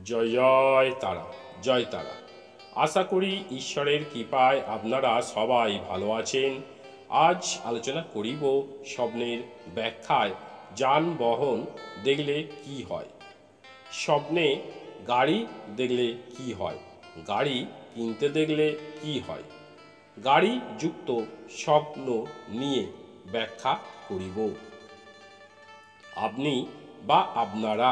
জয় জয় তারা, জয় তারা। আশা করি ঈশ্বরের কৃপায় আপনারা সবাই ভালো আছেন। আজ আলোচনা করিব স্বপ্নের ব্যাখ্যায় যানবাহন দেখলে কি হয়। স্বপ্নে গাড়ি দেখলে কি হয়, গাড়ি কিনতে দেখলে কি হয়, গাড়ি যুক্ত স্বপ্ন নিয়ে ব্যাখ্যা করিব। আপনি বা আপনারা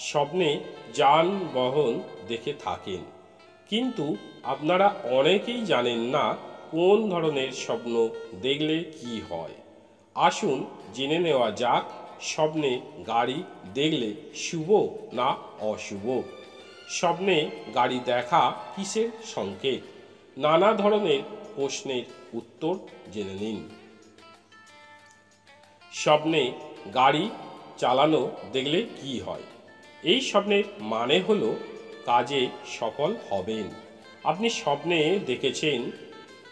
স্বপ্নে যানবাহন দেখে থাকেন, কিন্তু আপনারা অনেকেই জানেন না কোন ধরনের স্বপ্ন দেখলে কি হয়। আসুন জেনে নেওয়া যাক স্বপ্নে গাড়ি দেখলে শুভ না অশুভ। স্বপ্নে গাড়ি দেখা কিসের সংকেত? নানা ধরনের প্রশ্নের উত্তর জেনে নিন। স্বপ্নে গাড়ি চালানো দেখলে কি হয়? এই স্বপ্নের মানে হলো কাজে সফল হবেন। আপনি স্বপ্নে দেখেছেন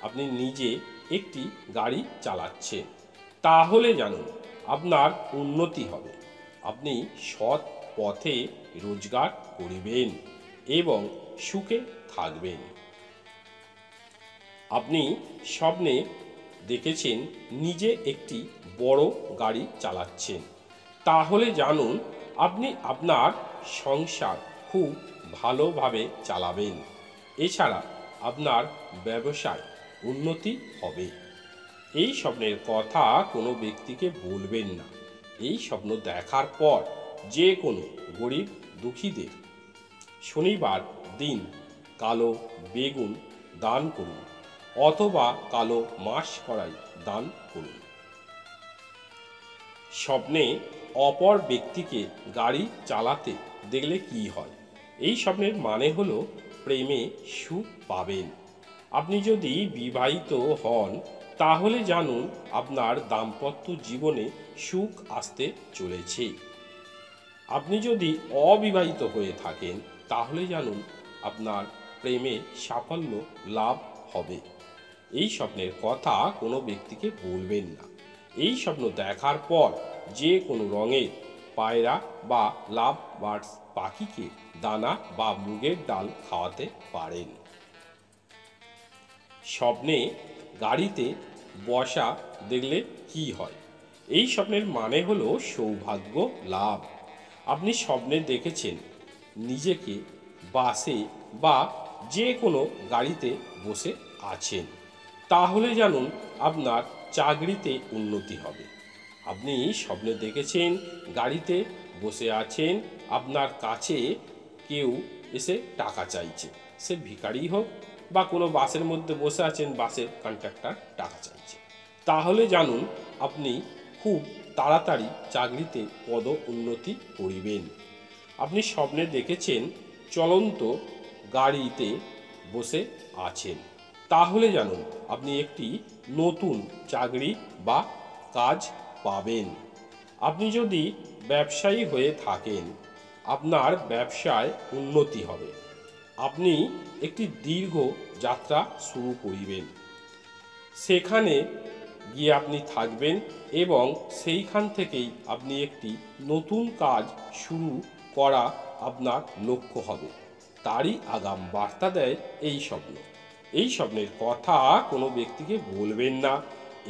আপনি নিজে একটি গাড়ি চালাচ্ছেন, তাহলে জানুন আপনার উন্নতি হবে। আপনি সৎ পথে রোজগার করিবেন এবং সুখে থাকবেন। আপনি স্বপ্নে দেখেছেন নিজে একটি বড় গাড়ি চালাচ্ছেন, তাহলে জানুন আপনি আপনার সংসার খুব ভালোভাবে চালাবেন। এছাড়া আপনার ব্যবসায় উন্নতি হবে। এই স্বপ্নের কথা কোনো ব্যক্তিকে বলবেন না। এই স্বপ্ন দেখার পর যে কোনো গরিব দুঃখীদের শনিবার দিন কালো বেগুন দান করুন অথবা কালো মাসকড়াই দান করুন। স্বপ্নে অপর ব্যক্তিকে গাড়ি চালাতে দেখলে কি হয়? এই স্বপ্নের মানে হলো প্রেমে সুখ পাবেন। আপনি যদি বিবাহিত হন তাহলে জানুন আপনার দাম্পত্য জীবনে সুখ আসতে চলেছে। আপনি যদি অবিবাহিত হয়ে থাকেন তাহলে জানুন আপনার প্রেমে সাফল্য লাভ হবে। এই স্বপ্নের কথা কোনো ব্যক্তিকে বলবেন না। এই স্বপ্ন দেখার পর যে কোনো রঙের পায়রা বা লাভ বার্ডস পাখিকে দানা বা মুগের ডাল খাওয়াতে পারেন। স্বপ্নে গাড়িতে বসা দেখলে কি হয়? এই স্বপ্নের মানে হলো সৌভাগ্য লাভ। আপনি স্বপ্নে দেখেছেন নিজেকে বাসে বা যে কোনো গাড়িতে বসে আছেন, তাহলে জানুন আপনার চাকরিতে উন্নতি হবে। আপনি স্বপ্নে দেখেছেন গাড়িতে বসে আছেন, আপনার কাছে কেউ এসে টাকা চাইছে, সে ভিখারি হোক বা কোনো বাসের মধ্যে বসে আছেন, বাসের কন্ডাক্টর টাকা চাইছে, তাহলে জানুন আপনি খুব তাড়াতাড়ি চাকরিতে পদ উন্নতি করিবেন। আপনি স্বপ্নে দেখেছেন চলন্ত গাড়িতে বসে আছেন, তাহলে জানুন আপনি একটি নতুন চাকরি বা কাজ পাবেন। আপনি যদি ব্যবসায়ী হয়ে থাকেন আপনার ব্যবসায় উন্নতি হবে। আপনি একটি দীর্ঘ যাত্রা শুরু করিবেন, সেখানে গিয়ে আপনি থাকবেন এবং সেইখান থেকেই আপনি একটি নতুন কাজ শুরু করা আপনার লক্ষ্য হবে। তারই আগাম বার্তা দেয় এই স্বপ্ন। এই স্বপ্নের কথা কোনো ব্যক্তিকে বলবেন না।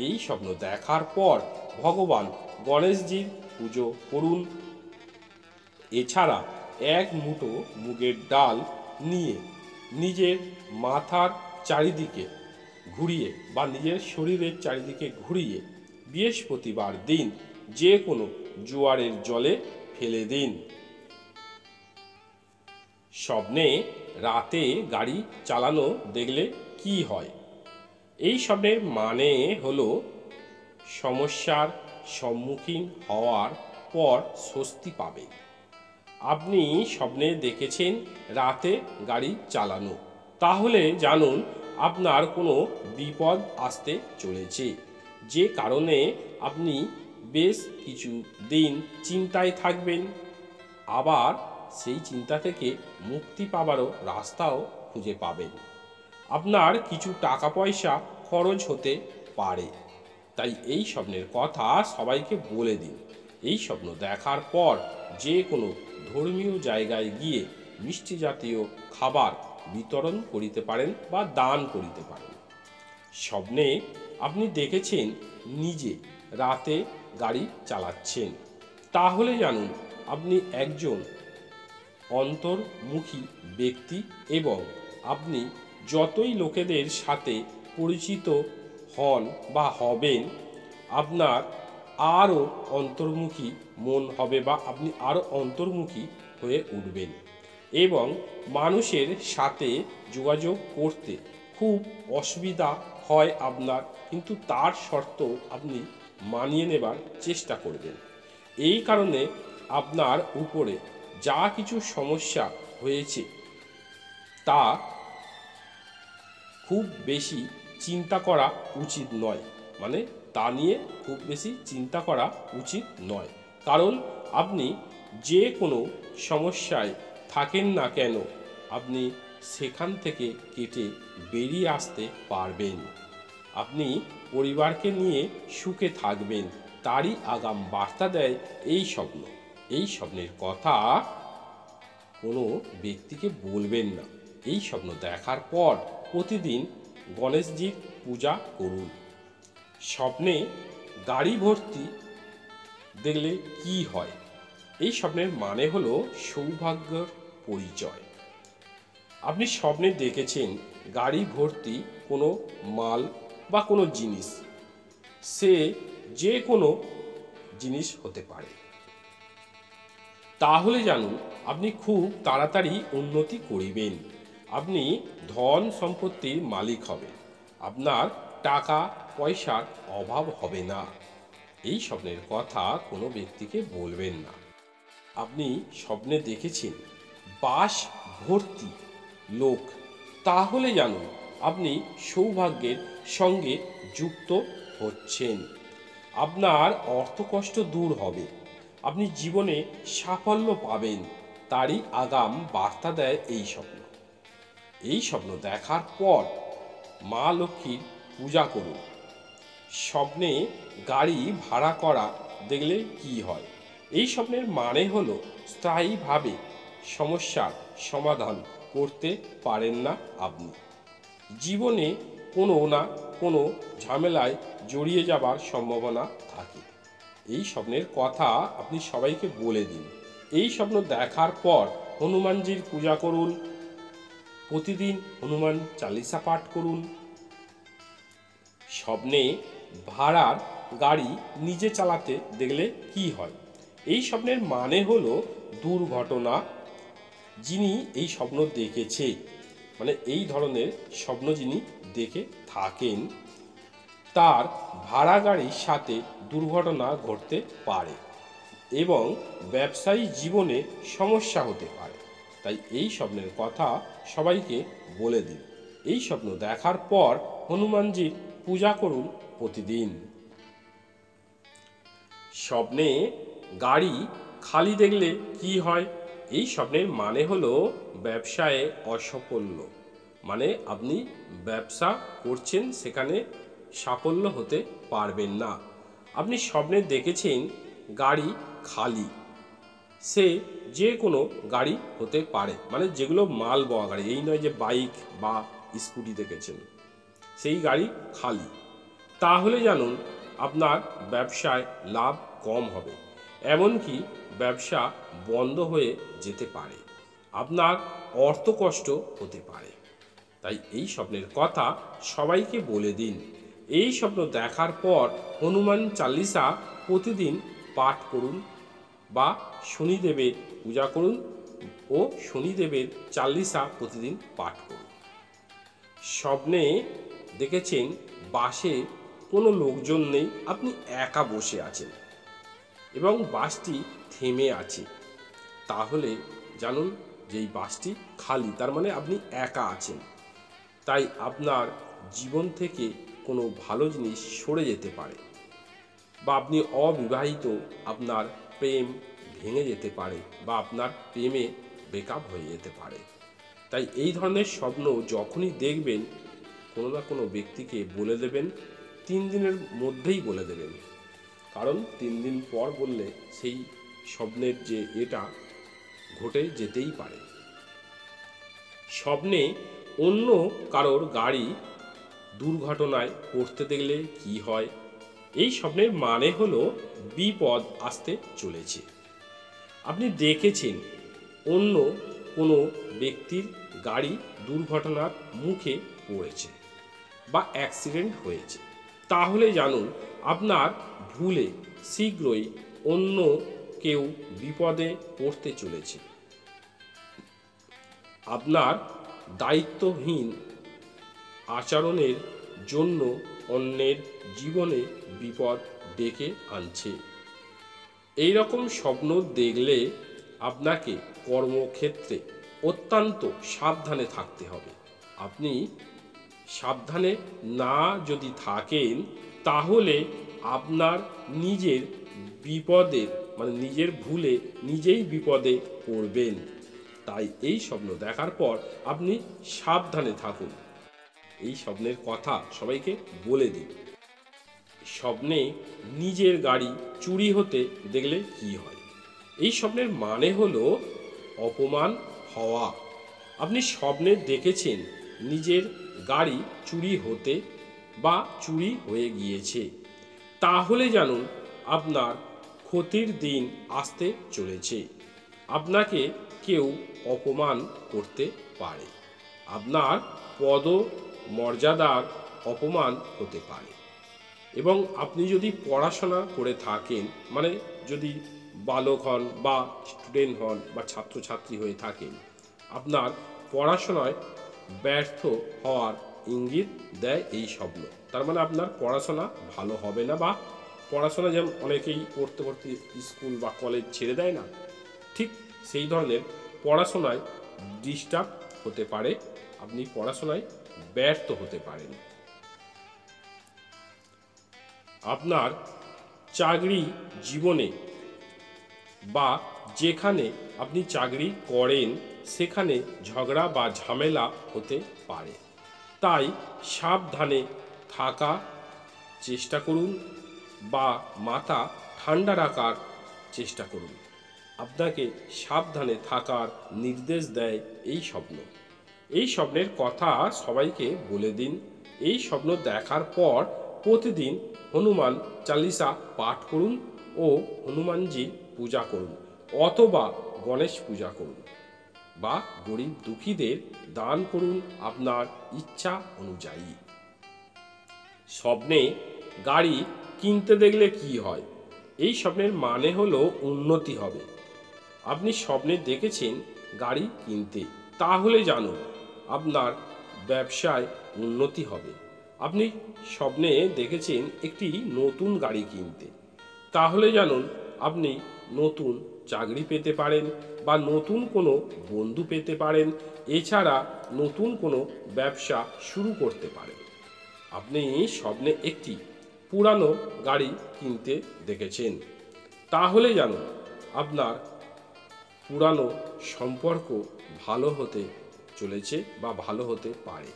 এই স্বপ্ন দেখার পর ভগবান গণেশজির পুজো করুন। এছাড়া এক মুঠো মুগের ডাল নিয়ে নিজের মাথার চারিদিকে ঘুরিয়ে বা নিজের শরীরের চারিদিকে ঘুরিয়ে বৃহস্পতিবার দিন যে কোনো জোয়ারের জলে ফেলে দিন। স্বপ্নে রাতে গাড়ি চালানো দেখলে কি হয়? এই স্বপ্নের মানে হলো সমস্যার সম্মুখীন হওয়ার পর স্বস্তি পাবে। আপনি স্বপ্নে দেখেছেন রাতে গাড়ি চালানো, তাহলে জানুন আপনার কোনো বিপদ আসতে চলেছে, যে কারণে আপনি বেশ কিছু দিন চিন্তায় থাকবেন। আবার সেই চিন্তা থেকে মুক্তি পাবারও রাস্তাও খুঁজে পাবেন। আপনার কিছু টাকা পয়সা খরচ হতে পারে, তাই এই স্বপ্নের কথা সবাইকে বলে দিন। এই স্বপ্ন দেখার পর যে কোনো ধর্মীয় জায়গায় গিয়ে মিষ্টি জাতীয় খাবার বিতরণ করিতে পারেন বা দান করিতে পারেন। স্বপ্নে আপনি দেখেছেন নিজে রাতে গাড়ি চালাচ্ছেন, তাহলে জানুন আপনি একজন অন্তর্মুখী ব্যক্তি এবং আপনি যতই লোকেদের সাথে পরিচিত হন বা হবেন, আপনার আরও অন্তর্মুখী মন হবে বা আপনি আরও অন্তর্মুখী হয়ে উঠবেন এবং মানুষের সাথে যোগাযোগ করতে খুব অসুবিধা হয় আপনার, কিন্তু তার শর্ত আপনি মানিয়ে নেবার চেষ্টা করবেন। এই কারণে আপনার উপরে যা কিছু সমস্যা হয়েছে তা খুব বেশি চিন্তা করা উচিত নয়, মানে তা নিয়ে খুব বেশি চিন্তা করা উচিত নয়। কারণ আপনি যে কোনো সমস্যায় থাকেন না কেন, আপনি সেখান থেকে কেটে বেরিয়ে আসতে পারবেন। আপনি পরিবারকে নিয়ে সুখে থাকবেন, তারই আগাম বার্তা দেয় এই স্বপ্ন। এই স্বপ্নের কথা কোনো ব্যক্তিকে বলবেন না। এই স্বপ্ন দেখার পর প্রতিদিন গণেশজির পূজা করুন। স্বপ্নে গাড়ি ভর্তি দেখলে কি হয়? এই স্বপ্নের মানে হলো সৌভাগ্যের পরিচয়। আপনি স্বপ্নে দেখেছেন গাড়ি ভর্তি কোনো মাল বা কোনো জিনিস, সে যে কোনো জিনিস হতে পারে, তাহলে জানুন আপনি খুব তাড়াতাড়ি উন্নতি করিবেন। আপনি ধন সম্পত্তির মালিক হবেন, আপনার টাকা পয়সার অভাব হবে না। এই স্বপ্নের কথা কোনো ব্যক্তিকে বলবেন না। আপনি স্বপ্নে দেখেছেন বাস ভর্তি লোক, তাহলে জানুন আপনি সৌভাগ্যের সঙ্গে যুক্ত হচ্ছেন। আপনার অর্থকষ্ট দূর হবে, আপনি জীবনে সাফল্য পাবেন, তারই আগাম বার্তা দেয় এই স্বপ্ন। এই স্বপ্ন দেখার পর মা লক্ষ্মীর পূজা করুন। স্বপ্নে গাড়ি ভাড়া করা দেখলে কি হয়? এই স্বপ্নের মানে হলো স্থায়ীভাবে সমস্যার সমাধান করতে পারেন না আপনি। জীবনে কোনো না কোনো ঝামেলায় জড়িয়ে যাবার সম্ভাবনা থাকে। এই স্বপ্নের কথা আপনি সবাইকে বলে দিন। এই স্বপ্ন দেখার পর হনুমানজির পূজা করুন, প্রতিদিন হনুমান চালিসা পাঠ করুন। স্বপ্নে ভাড়ার গাড়ি নিজে চালাতে দেখলে কি হয়? এই স্বপ্নের মানে হলো দুর্ঘটনা। যিনি এই স্বপ্ন দেখেছে, মানে এই ধরনের স্বপ্ন যিনি দেখে থাকেন, তার ভাড়া গাড়ির সাথে দুর্ঘটনা ঘটতে পারে এবং ব্যবসায়ী জীবনে সমস্যা হতে পারে। তাই এই স্বপ্নের কথা সবাইকে বলে দিন। এই স্বপ্ন দেখার পর হনুমানজির পূজা করুন প্রতিদিন। স্বপ্নে গাড়ি খালি দেখলে কি হয়? এই স্বপ্নের মানে হলো ব্যবসায়ে অসাফল্য, মানে আপনি ব্যবসা করছেন সেখানে সাফল্য হতে পারবেন না। আপনি স্বপ্নে দেখেছেন গাড়ি খালি, সে যে কোনো গাড়ি হতে পারে, মানে যেগুলো মাল বওয়া গাড়ি, এই নয় যে বাইক বা স্কুটি দেখেছেন, সেই গাড়ি খালি, তাহলে জানুন আপনার ব্যবসায় লাভ কম হবে, এমনকি ব্যবসা বন্ধ হয়ে যেতে পারে, আপনার অর্থকষ্ট হতে পারে। তাই এই স্বপ্নের কথা সবাইকে বলে দিন। এই স্বপ্ন দেখার পর হনুমান চালিসা প্রতিদিন পাঠ করুন বা শনিদেবের পূজা করুন ও শনিদেবের চালিসা প্রতিদিন পাঠ করুন। স্বপ্নে দেখেছেন বাসে কোনো লোকজন নেই, আপনি একা বসে আছেন এবং বাসটি থেমে আছে, তাহলে জানুন যে এই বাসটি খালি, তার মানে আপনি একা আছেন। তাই আপনার জীবন থেকে কোনো ভালো জিনিস সরে যেতে পারে বা আপনি অবিবাহিত, আপনার প্রেম ভেঙে যেতে পারে বা আপনার প্রেমে ব্রেকআপ হয়ে যেতে পারে। তাই এই ধরনের স্বপ্ন যখনই দেখবেন কোনো না কোনো ব্যক্তিকে বলে দেবেন, 3 দিনের মধ্যেই বলে দেবেন, কারণ 3 দিন পর বললে সেই স্বপ্নের যে এটা ঘটে যেতেই পারে। স্বপ্নে অন্য কারোর গাড়ি দুর্ঘটনায় পড়তে দেখলে কি হয়? এই স্বপ্নের মানে হলো বিপদ আসতে চলেছে। আপনি দেখেছেন অন্য কোনো ব্যক্তির গাড়ি দুর্ঘটনার মুখে পড়েছে বা অ্যাক্সিডেন্ট হয়েছে, তাহলে জানুন আপনার ভুলে শীঘ্রই অন্য কেউ বিপদে পড়তে চলেছে। আপনার দায়িত্বহীন আচরণের জন্য অন্যের জীবনে বিপদ ডেকে আনছে। এই রকম স্বপ্ন দেখলে আপনাকে কর্মক্ষেত্রে অত্যন্ত সাবধানে থাকতে হবে। আপনি সাবধানে না যদি থাকেন, তাহলে আপনার নিজের বিপদের নিজের ভুলে নিজেই বিপদে পড়বেন। তাই এই স্বপ্ন দেখার পর আপনি সাবধানে থাকুন। এই স্বপ্নের কথা সবাইকে বলে দিন। স্বপ্নে নিজের গাড়ি চুরি হতে দেখলে কি হয়? এই স্বপ্নের মানে হলো অপমান হওয়া। আপনি স্বপ্নে দেখেছেন নিজের গাড়ি চুরি হতে বা চুরি হয়ে গিয়েছে, তাহলে জানুন আপনার ক্ষতির দিন আসতে চলেছে। আপনাকে কেউ অপমান করতে পারে, আপনার পদ মর্যাদার অপমান হতে পারে। এবং আপনি যদি পড়াশোনা করে থাকেন, যদি বালক হন বা স্টুডেন্ট হন বা ছাত্রছাত্রী হয়ে থাকেন, আপনার পড়াশোনায় ব্যর্থ হওয়ার ইঙ্গিত দেয় এই স্বপ্ন। তার মানে আপনার পড়াশোনা ভালো হবে না, বা পড়াশোনা যেমন অনেকেই পড়তে পড়তে স্কুল বা কলেজ ছেড়ে দেয় না, ঠিক সেই ধরনের পড়াশোনায় ডিস্টার্ব হতে পারে, আপনি পড়াশোনায় ব্যর্থ হতে পারেন। আপনার চাকরি জীবনে বা যেখানে আপনি চাকরি করেন সেখানে ঝগড়া বা ঝামেলা হতে পারে, তাই সাবধানে থাকা চেষ্টা করুন বা মাথা ঠান্ডা রাখার চেষ্টা করুন। আপনাকে সাবধানে থাকার নির্দেশ দেয় এই স্বপ্ন। এই স্বপ্নের কথা সবাইকে বলে দিন। এই স্বপ্ন দেখার পর প্রতিদিন হনুমান চালিসা পাঠ করুন ও হনুমানজির পূজা করুন, অথবা গণেশ পূজা করুন, বা গরিব দুঃখীদের দান করুন আপনার ইচ্ছা অনুযায়ী। স্বপ্নে গাড়ি কিনতে দেখলে কি হয়? এই স্বপ্নের মানে হলো উন্নতি হবে। আপনি স্বপ্নে দেখেছেন গাড়ি কিনতে, তাহলে জানুন আপনার ব্যবসায় উন্নতি হবে। আপনি স্বপ্নে দেখেছেন একটি নতুন গাড়ি কিনতে, তাহলে জানুন আপনি নতুন চাকরি পেতে পারেন বা নতুন কোনো বন্ধু পেতে পারেন, এছাড়া নতুন কোনো ব্যবসা শুরু করতে পারেন। আপনি স্বপ্নে একটি পুরানো গাড়ি কিনতে দেখেছেন, তাহলে জানুন আপনার পুরানো সম্পর্ক ভালো হতে চলেছে বা ভালো হতে পারে।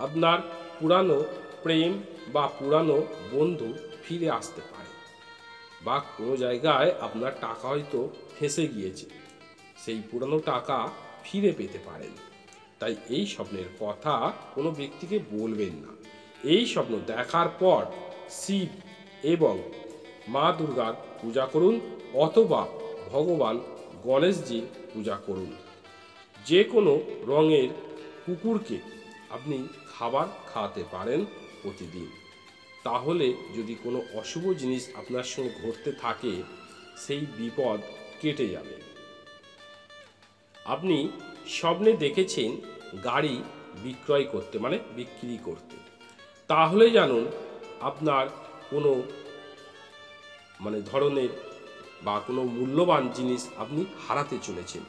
আপনার পুরানো প্রেম বা পুরানো বন্ধু ফিরে আসতে পারে, বা কোনো জায়গায় আপনার টাকা হয়তো ফেঁসে গিয়েছে, সেই পুরানো টাকা ফিরে পেতে পারেন। তাই এই স্বপ্নের কথা কোনো ব্যক্তিকে বলবেন না। এই স্বপ্ন দেখার পর শিব এবং মা দুর্গার পূজা করুন, অথবা ভগবান গণেশজির পূজা করুন। যে কোনো রঙের কুকুরকে আপনি খাবার খাওয়াতে পারেন প্রতিদিন, তাহলে যদি কোনো অশুভ জিনিস আপনার সঙ্গে ঘটতে থাকে সেই বিপদ কেটে যাবে। আপনি স্বপ্নে দেখেছেন গাড়ি বিক্রয় করতে বিক্রি করতে, তাহলে জানুন আপনার কোনো ধরনের বা কোনো মূল্যবান জিনিস আপনি হারাতে চলেছেন।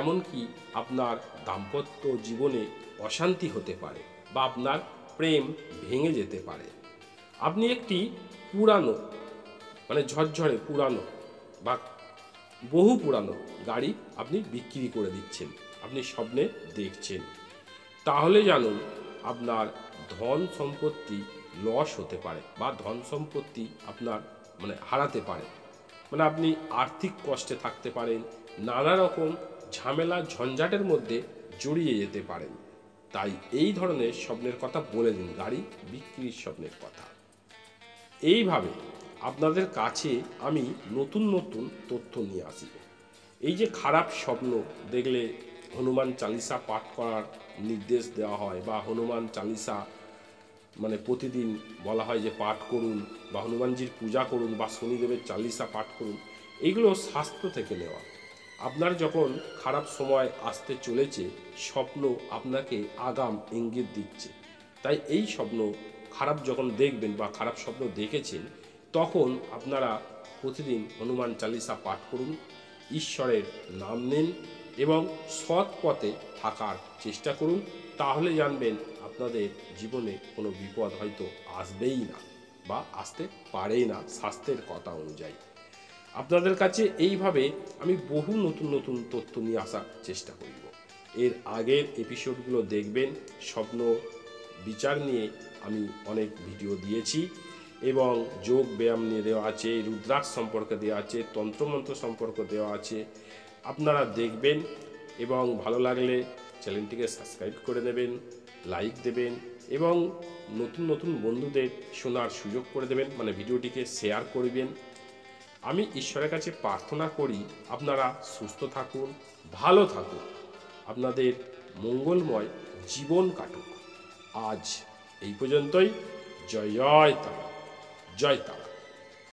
এমনকি আপনার দাম্পত্য জীবনে অশান্তি হতে পারে বা আপনার প্রেম ভেঙে যেতে পারে। আপনি একটি পুরানো ঝরঝরে পুরানো বা বহু পুরানো গাড়ি আপনি বিক্রি করে দিচ্ছেন, আপনি স্বপ্নে দেখছেন, তাহলে জানুন আপনার ধন সম্পত্তি লস হতে পারে বা ধন সম্পত্তি আপনার হারাতে পারে। আপনি আর্থিক কষ্টে থাকতে পারেন, নানা রকম ঝামেলা ঝঞ্ঝাটের মধ্যে জড়িয়ে যেতে পারেন। তাই এই ধরনের স্বপ্নের কথা বলে দিন, গাড়ি বিক্রির স্বপ্নের কথা। এইভাবে আপনাদের কাছে আমি নতুন নতুন তথ্য নিয়ে আসি। এই যে খারাপ স্বপ্ন দেখলে হনুমান চালিসা পাঠ করার নির্দেশ দেওয়া হয়, বা হনুমান চালিসা প্রতিদিন বলা হয় যে পাঠ করুন, বা হনুমানজির পূজা করুন, বা শনিদেবের চালিসা পাঠ করুন, এইগুলো শাস্ত্র থেকে নেওয়া। আপনার যখন খারাপ সময় আসতে চলেছে, স্বপ্ন আপনাকে আগাম ইঙ্গিত দিচ্ছে। তাই এই স্বপ্ন খারাপ যখন দেখবেন বা খারাপ স্বপ্ন দেখেছেন, তখন আপনারা প্রতিদিন হনুমান চালিসা পাঠ করুন, ঈশ্বরের নাম নিন এবং সৎ পথে থাকার চেষ্টা করুন। তাহলে জানবেন আপনাদের জীবনে কোনো বিপদ হয়তো আসবেই না, বা আসতে পারেই না শাস্ত্রের কথা অনুযায়ী। আপনাদের কাছে এইভাবে আমি বহু নতুন নতুন তথ্য নিয়ে আসার চেষ্টা করব। এর আগের এপিসোডগুলো দেখবেন, স্বপ্ন বিচার নিয়ে আমি অনেক ভিডিও দিয়েছি, এবং যোগ ব্যায়াম নিয়ে দেওয়া আছে, রুদ্রাক্ষ সম্পর্কে দেওয়া আছে, তন্ত্রমন্ত্র সম্পর্কে দেওয়া আছে। আপনারা দেখবেন এবং ভালো লাগলে চ্যানেলটিকে সাবস্ক্রাইব করে দেবেন, লাইক দেবেন এবং নতুন নতুন বন্ধুদের শোনার সুযোগ করে দেবেন, ভিডিওটিকে শেয়ার করবেন। আমি ঈশ্বরের কাছে প্রার্থনা করি আপনারা সুস্থ থাকুন, ভালো থাকুন, আপনাদের মঙ্গলময় জীবন কাটুক। আজ এই পর্যন্তই। জয় জয় তারা, জয় তারা।